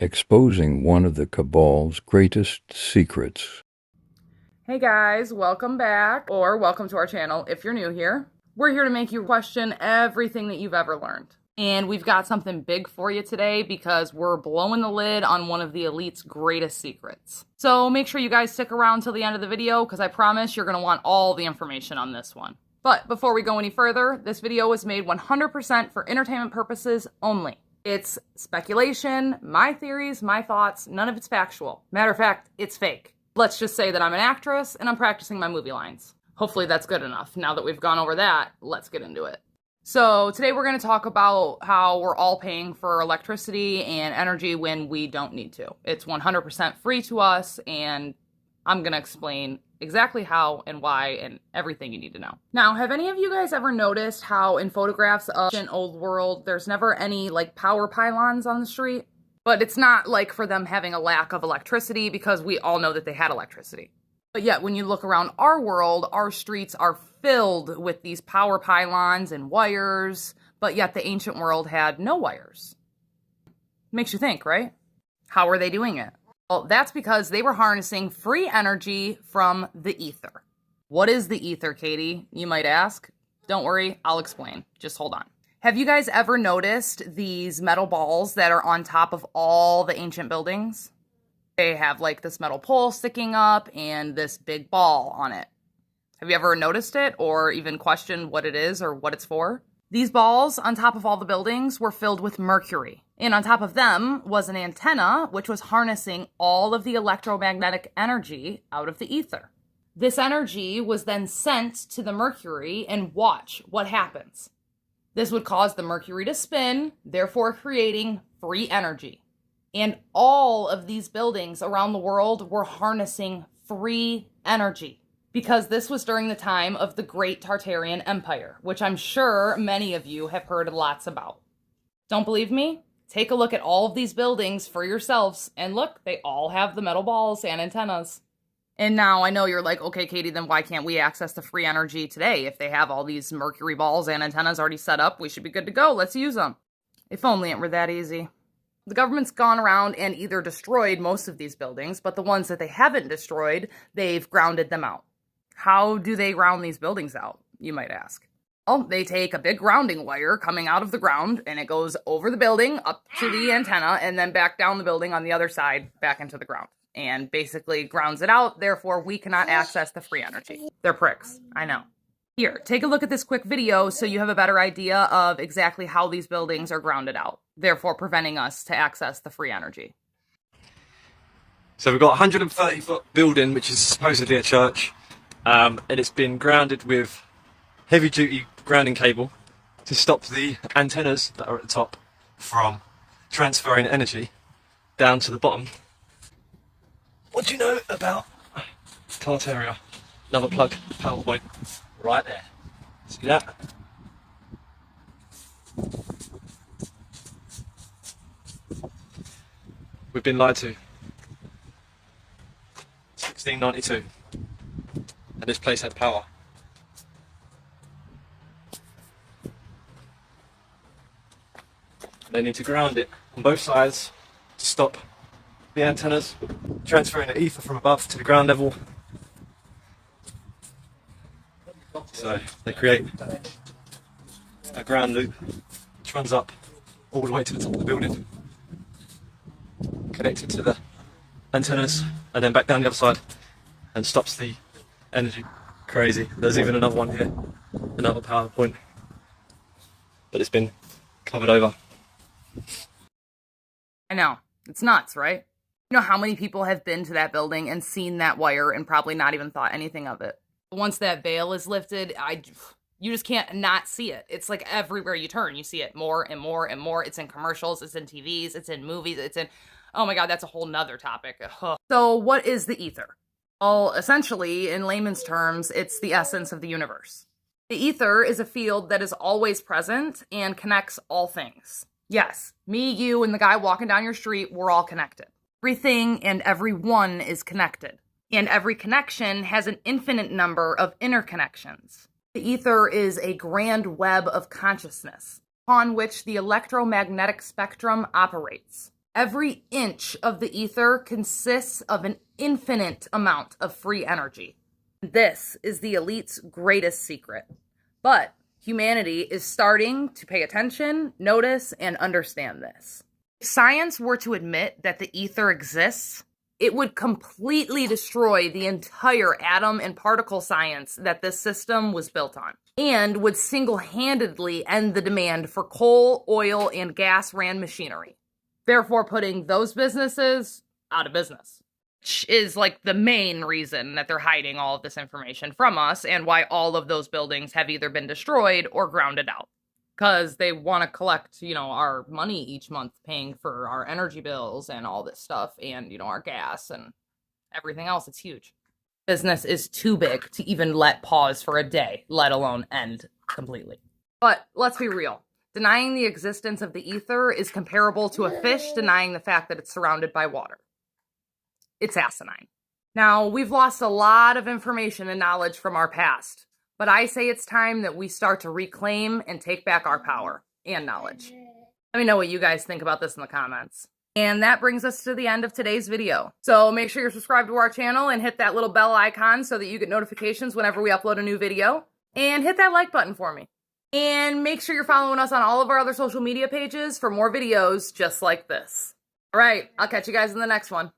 exposing one of the Cabal's greatest secrets. Hey guys, welcome back, or welcome to our channel if you're new here. We're here to make you question everything that you've ever learned. And we've got something big for you today because we're blowing the lid on one of the elite's greatest secrets. So make sure you guys stick around till the end of the video because I promise you're going to want all the information on this one. But before we go any further, this video was made 100% for entertainment purposes only. It's speculation, my theories, my thoughts, none of it's factual. Matter of fact, it's fake. Let's just say that I'm an actress and I'm practicing my movie lines. Hopefully that's good enough. Now that we've gone over that, let's get into it. So today we're going to talk about how we're all paying for electricity and energy when we don't need to. It's 100% free to us, and I'm going to explain exactly how and why and everything you need to know. Now, have any of you guys ever noticed how in photographs of an old world, there's never any power pylons on the street? But it's not like for them having a lack of electricity because we all know that they had electricity. But yet, when you look around our world, our streets are filled with these power pylons and wires, but yet the ancient world had no wires. Makes you think, right? How are they doing it? Well, that's because they were harnessing free energy from the ether. What is the ether, Katie? You might ask. Don't worry, I'll explain. Just hold on. Have you guys ever noticed these metal balls that are on top of all the ancient buildings? They have this metal pole sticking up and this big ball on it. Have you ever noticed it or even questioned what it is or what it's for? These balls on top of all the buildings were filled with mercury. And on top of them was an antenna which was harnessing all of the electromagnetic energy out of the ether. This energy was then sent to the mercury, and watch what happens. This would cause the mercury to spin, therefore creating free energy. And all of these buildings around the world were harnessing free energy because this was during the time of the Great Tartarian Empire, which I'm sure many of you have heard lots about. Don't believe me? Take a look at all of these buildings for yourselves, and look, they all have the metal balls and antennas. And now I know you're like, okay, Katie, then why can't we access the free energy today? If they have all these mercury balls and antennas already set up, we should be good to go. Let's use them. If only it were that easy. The government's gone around and either destroyed most of these buildings, but the ones that they haven't destroyed, they've grounded them out. How do they ground these buildings out, you might ask? Well, they take a big grounding wire coming out of the ground, and it goes over the building, up to the antenna, and then back down the building on the other side, back into the ground. And basically grounds it out, therefore we cannot access the free energy. They're pricks, I know. Here, take a look at this quick video so you have a better idea of exactly how these buildings are grounded out, therefore preventing us to access the free energy. So we've got a 130-foot building, which is supposedly a church, and it's been grounded with heavy-duty grounding cable to stop the antennas that are at the top from transferring energy down to the bottom. What do you know about Tartaria? Another plug, PowerPoint, right there. See that? We've been lied to. 1692. And this place had power. They need to ground it on both sides to stop the antennas transferring the ether from above to the ground level. So they create a ground loop which runs up all the way to the top of the building, connected to the antennas, and then back down the other side and stops the energy. Crazy. There's even another one here, another PowerPoint, but it's been covered over. I know. It's nuts, right? You know how many people have been to that building and seen that wire and probably not even thought anything of it? Once that veil is lifted, you just can't not see it. It's like everywhere you turn, you see it more and more and more. It's in commercials, it's in TVs, it's in movies, it's in... Oh my God, that's a whole nother topic. Ugh. So what is the ether? Well, essentially, in layman's terms, it's the essence of the universe. The ether is a field that is always present and connects all things. Yes, me, you, and the guy walking down your street, we're all connected. Everything and everyone is connected. And every connection has an infinite number of interconnections. The ether is a grand web of consciousness upon which the electromagnetic spectrum operates. Every inch of the ether consists of an infinite amount of free energy. This is the elite's greatest secret. But humanity is starting to pay attention, notice, and understand this. If science were to admit that the ether exists, it would completely destroy the entire atom and particle science that this system was built on, and would single-handedly end the demand for coal, oil, and gas-ran machinery, therefore putting those businesses out of business. Which is like the main reason that they're hiding all of this information from us, and why all of those buildings have either been destroyed or grounded out. Because they want to collect, our money each month, paying for our energy bills and all this stuff, and, our gas and everything else. It's huge. Business is too big to even let pause for a day, let alone end completely. But let's be real. Denying the existence of the ether is comparable to a fish denying the fact that it's surrounded by water. It's asinine. Now, we've lost a lot of information and knowledge from our past, but I say it's time that we start to reclaim and take back our power and knowledge. Let me know what you guys think about this in the comments. And that brings us to the end of today's video. So make sure you're subscribed to our channel and hit that little bell icon so that you get notifications whenever we upload a new video. And hit that like button for me. And make sure you're following us on all of our other social media pages for more videos just like this. All right, I'll catch you guys in the next one.